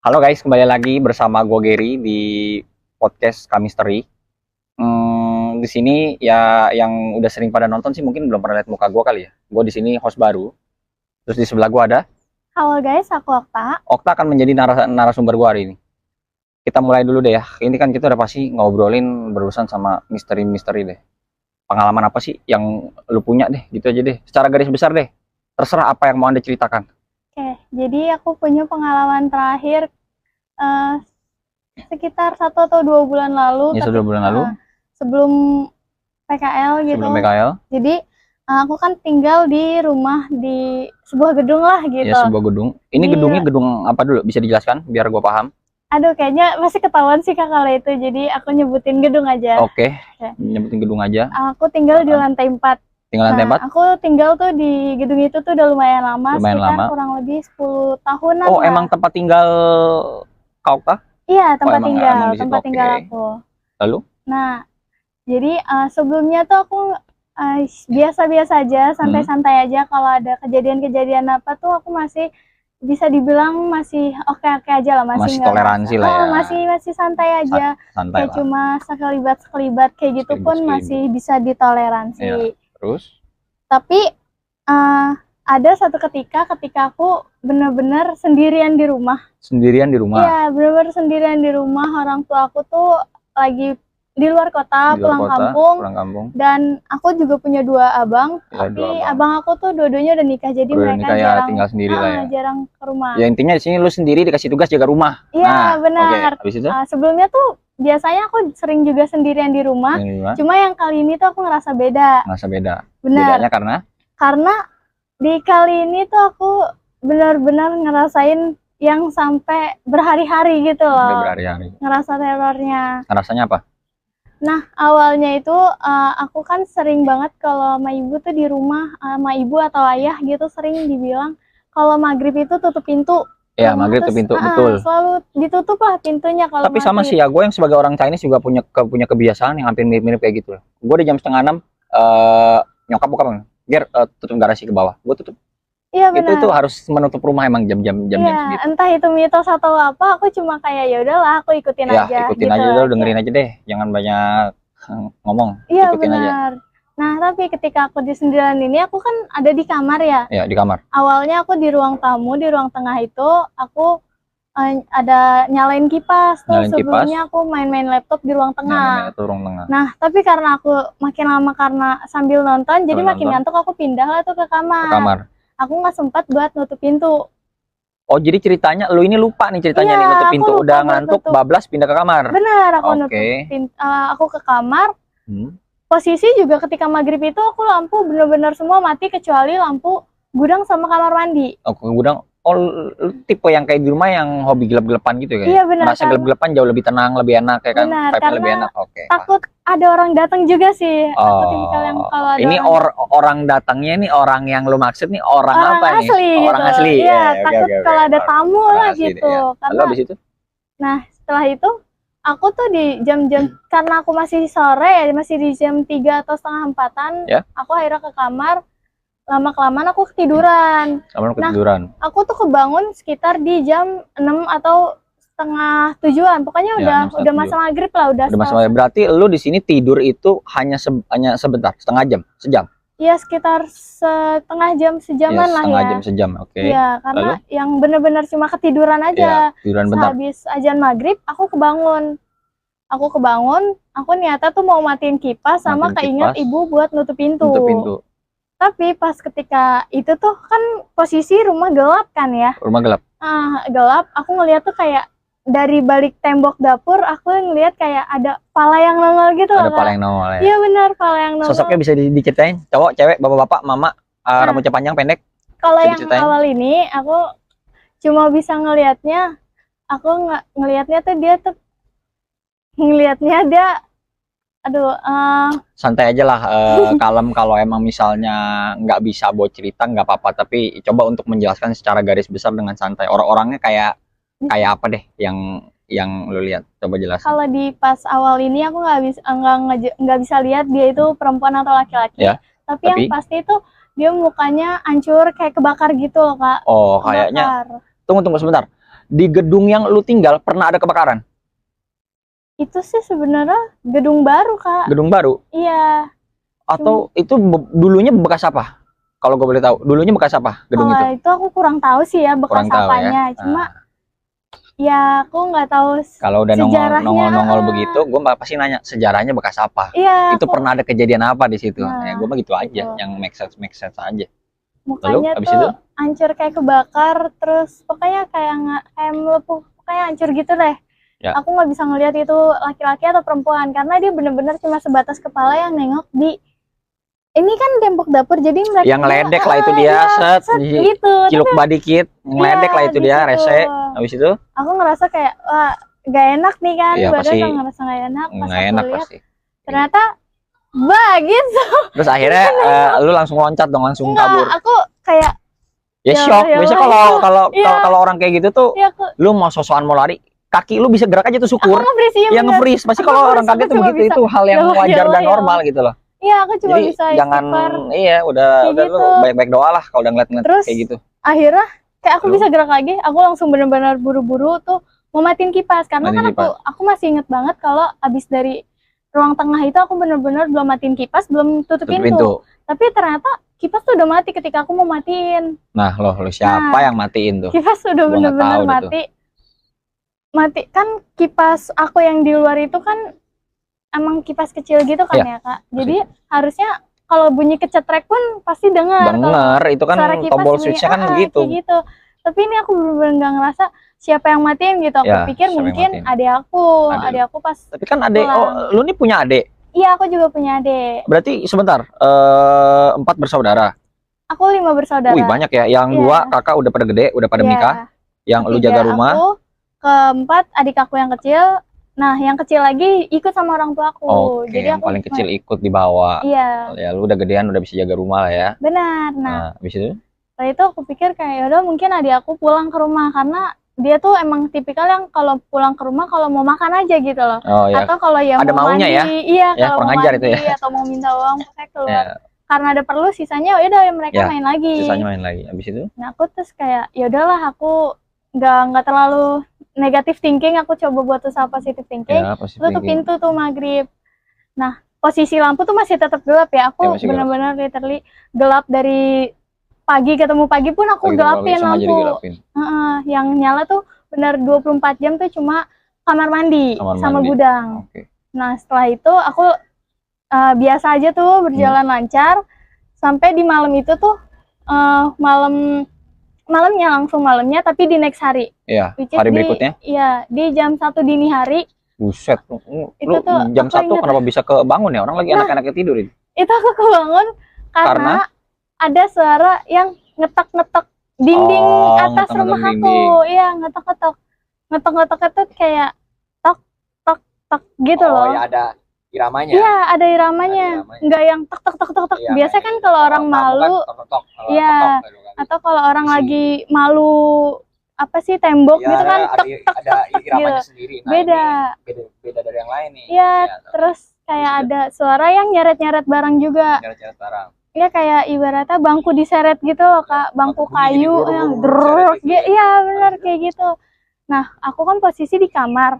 Halo guys, kembali lagi bersama gue Gary di podcast Kamisteri. Di sini ya yang udah sering pada nonton sih mungkin belum pernah lihat muka gue kali ya. Gue di sini host baru. Terus di sebelah gue ada Halo guys, aku Okta. Okta akan menjadi narasumber gue hari ini. Kita mulai dulu deh ya. Ini kan kita udah pasti ngobrolin berurusan sama misteri-misteri deh. Pengalaman apa sih yang lu punya deh, gitu aja deh. Secara garis besar deh. Terserah apa yang mau Anda ceritakan. Oke, jadi aku punya pengalaman terakhir sekitar 1 atau 2 bulan lalu. Ya, 2 bulan lalu. Sebelum PKL gitu. Sebelum PKL. Jadi aku kan tinggal di rumah di sebuah gedung lah gitu. Ya, sebuah gedung. Ini gedungnya gedung apa dulu? Bisa dijelaskan biar gue paham. Aduh, kayaknya masih ketahuan sih Kak kalau itu. Jadi aku nyebutin gedung aja. Oke. Nyebutin gedung aja. Aku tinggal di lantai 4. Tinggal lantai 4? Aku tinggal tuh di gedung itu tuh udah lumayan lama. Lumayan lama. Kurang lebih 10 tahunan. Oh, emang tempat tinggal Kak Okta? Iya, tempat tinggal okay. aku. Lalu? Nah, jadi sebelumnya tuh aku biasa-biasa aja, santai-santai aja. Kalau ada kejadian-kejadian apa tuh aku masih bisa dibilang masih oke-oke aja lah, masih toleransi lah ya. Masih santai aja. Santai kayak lah. Cuma sekelibat kayak gitu pun masih bisa ditoleransi. Ya. Terus? Tapi ada satu ketika aku bener-bener sendirian di rumah. Sendirian di rumah? Iya, bener-bener sendirian di rumah. Orang tua aku tuh lagi di luar kota, pulang kampung. Dan aku juga punya 2 abang, ya, tapi abang aku tuh dua-duanya udah nikah, jadi mereka jarang tinggal sendiri lah ya. Jarang ke rumah. Ya intinya di sini lu sendiri dikasih tugas jaga rumah. Iya, benar. Okay. Habis itu? Sebelumnya tuh biasanya aku sering juga sendirian di rumah. Cuma yang kali ini tuh aku ngerasa beda. Benar. Bedanya karena? Karena di kali ini tuh aku benar-benar ngerasain yang sampai berhari-hari gitu loh. Berhari-hari. Ngerasa terornya. Ngerasanya apa? Nah, awalnya itu aku kan sering banget kalau sama ibu tuh di rumah, sama ibu atau ayah gitu sering dibilang kalau maghrib itu tutup pintu. Ya, maghrib tutup pintu, betul. Selalu ditutup lah pintunya kalau Tapi sama sih ya, gue yang sebagai orang Chinese juga punya kebiasaan yang hampir mirip-mirip kayak gitu. Gue di jam 5:30, nyokap buka, Ger, tutup garasi ke bawah. Gue tutup. Iya, benar. Itu harus menutup rumah emang jam-jam segitu. Entah itu mitos atau apa, aku cuma kayak ya udahlah, aku ikutin aja. Ikutin aja dulu, dengerin aja deh, jangan banyak ngomong. Iya, benar. Nah, tapi ketika aku di sendirian ini, aku kan ada di kamar ya. Iya, di kamar. Awalnya aku di ruang tamu, di ruang tengah itu aku ada nyalain kipas tuh. Sebelumnya aku main-main laptop di ruang tengah. Nah, tapi karena aku makin lama karena sambil nonton, jadi makin ngantuk, aku pindah lah tuh ke kamar. Aku nggak sempat buat nutup pintu. Oh, jadi ceritanya lu ini lupa nih ceritanya nih, nutup pintu. Udah ngantuk, bablas pindah ke kamar. Bener, aku nutup pintu. Aku ke kamar. Posisi juga ketika maghrib itu aku lampu bener-bener semua mati kecuali lampu gudang sama kamar mandi. Oh, gudang. Oh, lu tipe yang kayak di rumah yang hobi gelap-gelapan gitu ya? Iya, benar. Merasa gelap-gelapan jauh lebih tenang, lebih enak ya kan? Vibe lebih enak. Takut ada orang datang juga sih. Aku tipikal yang kalau ada ini orang datangnya nih, orang yang lu maksud nih orang apa asli, nih? Orang gitu. asli. Iya, takut kalau ada tamu lah gitu. Lalu habis itu? Nah, setelah itu aku tuh di jam-jam karena aku masih sore ya, masih di jam 3 atau setengah 4-an, aku akhirnya ke kamar. Lama-kelamaan aku ketiduran. Aku tuh kebangun sekitar di jam 6 atau setengah 7-an. Pokoknya udah masa maghrib lah, udah masa maghrib. Berarti lu di sini tidur itu hanya sebentar, setengah jam, sejam. Iya, sekitar setengah jam, sejaman lah ya. Setengah jam, sejam, oke. Iya, karena yang benar-benar cuma ketiduran aja. Tiduran bentar. Habis azan maghrib, aku kebangun, aku niatnya tuh mau matiin kipas sama keinget ibu buat nutup pintu. Tapi pas ketika itu tuh kan posisi rumah gelap kan ya. Rumah gelap. Gelap, aku ngeliat tuh kayak dari balik tembok dapur aku ngeliat kayak ada pala yang nongol gitu. Ada pala yang nongol ya. Iya, benar, pala yang nongol. Sosoknya bisa diceritain? Cowok, cewek, bapak-bapak, mama, rambutnya panjang, pendek? Kalau yang awal ini aku cuma bisa ngelihatnya, aku ngelihatnya tuh dia aduh, santai aja lah, kalem. Kalau emang misalnya nggak bisa buat cerita nggak apa-apa, tapi coba untuk menjelaskan secara garis besar dengan santai. Orang-orangnya kayak apa deh yang lu lihat, coba jelasin. Kalau di pas awal ini aku nggak bisa lihat dia itu perempuan atau laki-laki, tapi yang pasti itu dia mukanya hancur kayak kebakar gitu loh, Kak. Oh, kayaknya tunggu sebentar. di gedung yang lu tinggal pernah ada kebakaran? Itu sih sebenarnya gedung baru, Kak. Gedung baru? Iya. Atau itu dulunya bekas apa? Kalau gue boleh tahu, dulunya bekas apa gedung itu? Itu aku kurang tahu sih ya bekas Kurang tahu apanya. ya. Cuma ya aku nggak tahu kalau udah sejarahnya. nongol-nongol begitu, gue pasti nanya sejarahnya bekas apa. Iya. Itu pernah ada kejadian apa di situ? Nah, ya gue mah gitu aja, gitu. yang make sense aja. Mukanya lalu abis tuh itu hancur kayak kebakar, terus pokoknya kayak melepuh, pokoknya hancur gitu deh. Ya. Aku nggak bisa ngelihat itu laki-laki atau perempuan karena dia bener-bener cuma sebatas kepala yang nengok di ini kan tembok dapur, jadi mereka yang ngeledek lah itu dia set gitu, ciluk badikit ngeledek lah itu dia rese. Habis itu aku ngerasa kayak wah gak enak nih kan, pasti ngerasa gak enak pas aku lihat pasti. Ternyata gitu. Terus akhirnya lu langsung loncat dong, langsung kabur. Aku kayak shock. Biasanya kalau orang kayak gitu tuh lu mau sosokan mau lari, kaki lu bisa gerak aja tuh syukur. Yang nge-freeze pasti kalau orang kaget tuh begitu, itu hal yang wajar dan normal gitu loh. Iya, aku cuma bisa jangan udah lu baik-baik doa lah kalau udah ngeliat kayak gitu. Akhirnya kayak aku bisa gerak lagi, aku langsung benar-benar buru-buru tuh mau matiin kipas karena kan aku masih inget banget kalau abis dari ruang tengah itu aku benar-benar belum matiin kipas, belum tutup pintu. Tapi ternyata kipas tuh udah mati ketika aku mau matiin. Nah, lu siapa yang matiin tuh? Kipas udah benar-benar mati. Mati kan kipas aku yang di luar itu kan emang kipas kecil gitu kan ya Kak. Jadi harusnya kalau bunyi kecetrek pun pasti dengar. Itu kan tombol switchnya kan gitu. Tapi ini aku benar-benar nggak ngerasa siapa yang matiin gitu. Aku pikir mungkin adik aku pas. Tapi kan adik, lu nih punya adik? Iya, aku juga punya adik. Berarti sebentar, 4 bersaudara? Aku 5 bersaudara. Wih, banyak ya. Yang 2 kakak udah pada gede, udah pada nikah. Yang lu jaga rumah. Aku, keempat adik aku yang kecil. Nah, yang kecil lagi ikut sama orang tua aku. Jadi yang paling kecil ikut di bawah. Iya. Ya, lu udah gedean, udah bisa jaga rumah lah ya. Benar. Nah, habis itu? Setelah itu aku pikir kayak yaudah mungkin adik aku pulang ke rumah karena dia tuh emang tipikal yang kalau pulang ke rumah kalau mau makan aja gitu loh. Atau kalau ya ada mau maunya mandi, kalau mau mandi itu ya. Atau mau minta uang pakai keluar. Karena ada perlu, sisanya ya udah mereka main lagi. Sisanya main lagi. Habis itu? Nah, aku terus kayak ya udahlah, aku nggak terlalu negatif thinking, aku coba buat usaha positif thinking. Tutup pintu tuh maghrib. Nah, posisi lampu tuh masih tetap gelap ya. Aku benar-benar literally gelap dari pagi ketemu pagi pun aku gelapin lampu. Yang nyala tuh benar 24 jam tuh cuma kamar mandi sama gudang. Nah, setelah itu aku biasa aja tuh berjalan lancar sampai di malam itu tuh malamnya tapi di next hari. Iya, hari berikutnya? Iya, di jam 1 dini hari. Buset, lu jam 1 kenapa bisa kebangun ya? Orang lagi anak-anaknya tidur itu. Itu aku kebangun karena ada suara yang ngetok-ngetok dinding atas rumah aku. Iya, ngetok-ngetok itu kayak tok tok tok gitu loh. Oh, ya ada iramanya. Iya, ada iramanya. Enggak yang tok tok tok tok tok. Biasanya kan kalau orang malu, iya. Atau kalau orang lagi malu apa sih tembok gitu kan tok tok tok gitu. Beda dari yang lain nih. Iya, terus kayak ada suara yang nyeret-nyeret barang juga. Nyeret-nyeret barang. Iya, kayak ibaratnya bangku diseret gitu loh Kak, bangku kayu yang drrrr, iya benar kayak gitu. Nah, aku kan posisi di kamar.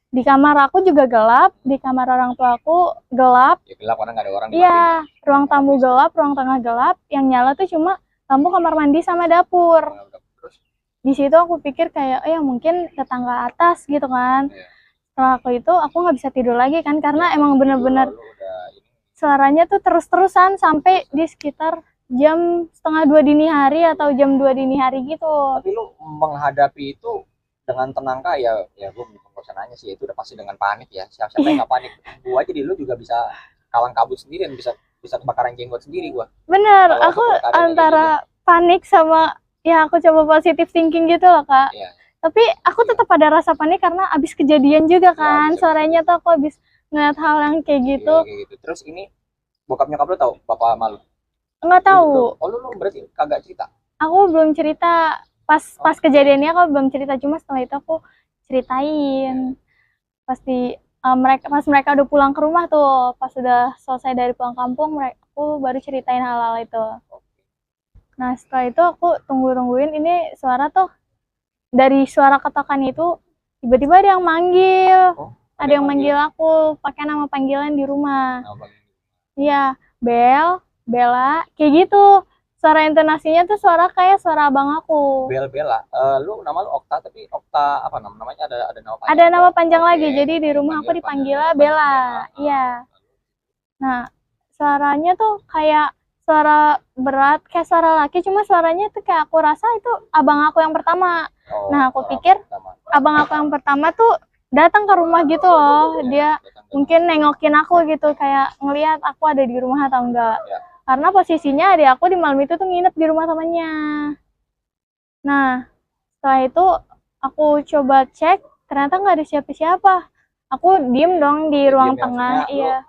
Di kamar aku juga gelap, di kamar orang tua aku gelap. Ya gelap karena nggak ada orang. Iya, ruang tamu gelap, ruang tengah gelap, yang nyala tuh cuma lampu kamar mandi sama dapur. Di situ aku pikir kayak, ya mungkin tetangga atas gitu kan. Setelah aku nggak bisa tidur lagi kan, karena emang bener-bener suaranya tuh terus-terusan sampai di sekitar jam 1:30 dini hari atau jam 2 dini hari gitu. Tapi lu menghadapi itu dengan tenang kah? Ya gue nggak usah nanya sih, itu udah pasti dengan panik ya. Siapa yang nggak panik? Gue aja di lu juga bisa kalang kabut sendiri dan bisa kebakaran jenggot sendiri gue. Bener, aku antara panik sama ya aku coba positive thinking gitu loh Kak. Tapi aku tetap ada rasa panik karena abis kejadian juga kan, suaranya tuh aku abis ngeliat hal yang kayak gitu. Terus ini bokap nyokap lu tahu bapak malu? Nggak tahu. Oh, lu berarti kagak cerita? Aku belum cerita pas kejadiannya, aku belum cerita, cuma setelah itu aku ceritain. Pas mereka udah pulang ke rumah tuh, pas udah selesai dari pulang kampung, aku baru ceritain hal-hal itu. Nah, setelah itu aku tungguin ini suara tuh dari suara ketokan itu tiba-tiba ada yang manggil. Oh, Ada yang manggil aku pakai nama panggilan di rumah. Nama panggilan. Iya, Bel, Bella, kayak gitu. Suara intonasinya tuh suara kayak suara abang aku. Bella. Lu nama lu Okta, tapi Okta apa namanya, ada nama panjang? Ada nama panjang lagi. Oke. Jadi di rumah aku dipanggilnya Bella. Iya. Nah, suaranya tuh kayak suara berat, kayak suara laki, cuma suaranya tuh kayak aku rasa itu abang aku yang pertama. Oh, Nah, aku pikir abang aku yang pertama tuh datang ke rumah gitu loh. Dia mungkin nengokin aku gitu, kayak ngelihat aku ada di rumah atau enggak. Ya. Karena posisinya adik aku di malam itu tuh nginep di rumah temannya. Nah, setelah itu aku coba cek, ternyata nggak ada siapa-siapa. Aku diem dong di ruang tengah. Iya.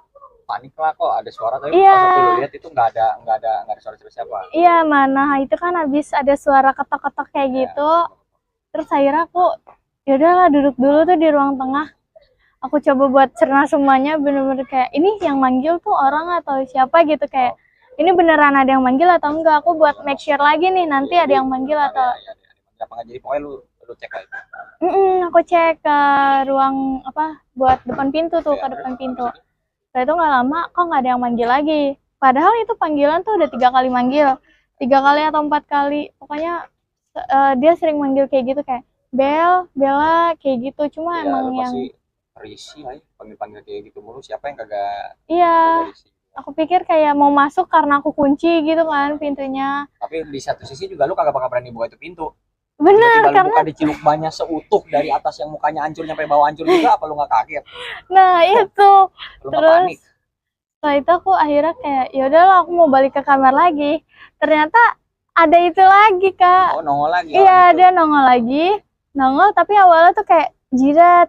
Panik lah, kok ada suara, tapi Iya. pas aku lihat itu nggak ada suara siapa. Iya, mana itu kan habis ada suara ketok-ketok kayak gitu. Terus akhirnya aku yaudahlah duduk dulu tuh di ruang tengah. Aku coba buat cerna semuanya, bener-bener kayak ini yang manggil tuh orang atau siapa gitu, kayak ini beneran ada yang manggil atau enggak. Aku buat make sure lagi nih nanti ada yang manggil atau Apa, jadi pokoknya lu cek aja. Aku cek ke ruang apa buat depan pintu tuh, ke depan pintu. Setelah itu nggak lama kok nggak ada yang manggil lagi. Padahal itu panggilan tuh udah 3 kali manggil, 3 kali atau 4 kali. Pokoknya dia sering manggil kayak gitu, kayak Bel, Bella, kayak gitu. Cuma Ya, emang yang pasti risih lah ya, panggil kayak gitu mulu. Siapa yang kagak iya, risih? aku pikir kayak mau masuk karena aku kunci gitu kan pintunya. Tapi di satu sisi juga lu kagak bakal berani buka itu pintu. Bener, Tiba-tiba lu karena buka diciluk banyak seutuh dari atas yang mukanya hancur sampai bawah hancur juga, apa lu nggak kaget? nah itu. Lu nggak Terus panik? setelah itu aku akhirnya kayak yaudahlah aku mau balik ke kamar lagi. Ternyata ada itu lagi, Kak. Oh, nongol lagi. Iya, dia nongol lagi. Nongol tapi awalnya tuh kayak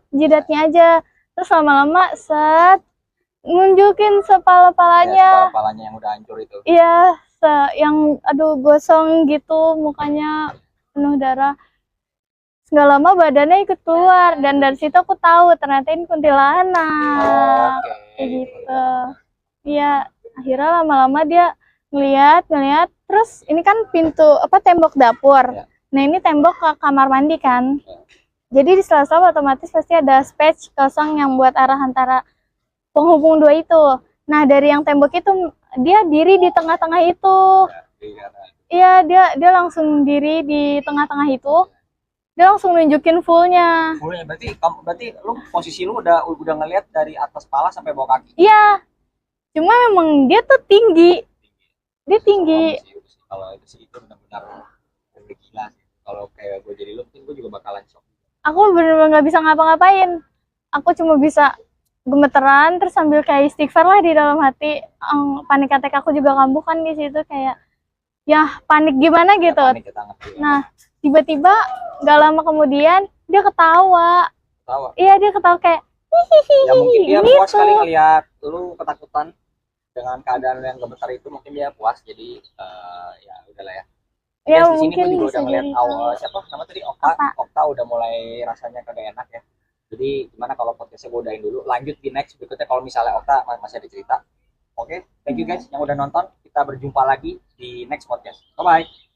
jidatnya aja. Terus lama-lama nunjukin Ya, kepala-palanya. kepalanya yang udah hancur itu. Iya, yang aduh gosong gitu, mukanya penuh darah. Nggak lama badannya ikut keluar, dan dari situ aku tahu ternyata ini kuntilanak. Kayak gitu. Iya, akhirnya lama-lama dia ngeliat, terus ini kan pintu apa tembok dapur. Ya. Nah, ini tembok ke kamar mandi kan. Jadi di sela-sela otomatis pasti ada space kosong yang buat arah antara penghubung dua itu. Nah, dari yang tembok itu dia diri di tengah-tengah itu. Iya, dia langsung diri di tengah-tengah itu. Dia langsung nunjukin fullnya. Fullnya berarti lu posisi lu udah ngelihat dari atas kepala sampai bawah kaki. Iya. Cuma memang dia tuh tinggi. Dia tinggi. Kalau itu sih itu benar-benar gila sih. Kalau kayak gue jadi lu, mungkin gue juga bakalan shock. Aku bener-bener nggak bisa ngapa-ngapain. Aku cuma bisa gemeteran terus sambil kayak istighfar lah di dalam hati. Panik attack aku juga kambuh kan di situ, kayak ya panik gimana gitu. Ya, panik kita ngerti, ya. Nah, tiba-tiba nggak lama kemudian dia ketawa. Iya, dia ketawa kayak hihihi. Ya mungkin dia gitu. puas kali ngeliat lu ketakutan dengan keadaan yang gemetar itu, mungkin dia puas. Jadi ya udahlah ya. Ya, Di sini mungkin gue juga bisa udah ngeliat jadi. awal siapa nama tadi Okta udah mulai rasanya kagak enak ya. Jadi gimana kalau podcastnya gue udahin dulu, lanjut di next berikutnya kalau misalnya Okta masih ada cerita. Oke, thank you guys yang udah nonton. Kita berjumpa lagi di next podcast. Bye bye.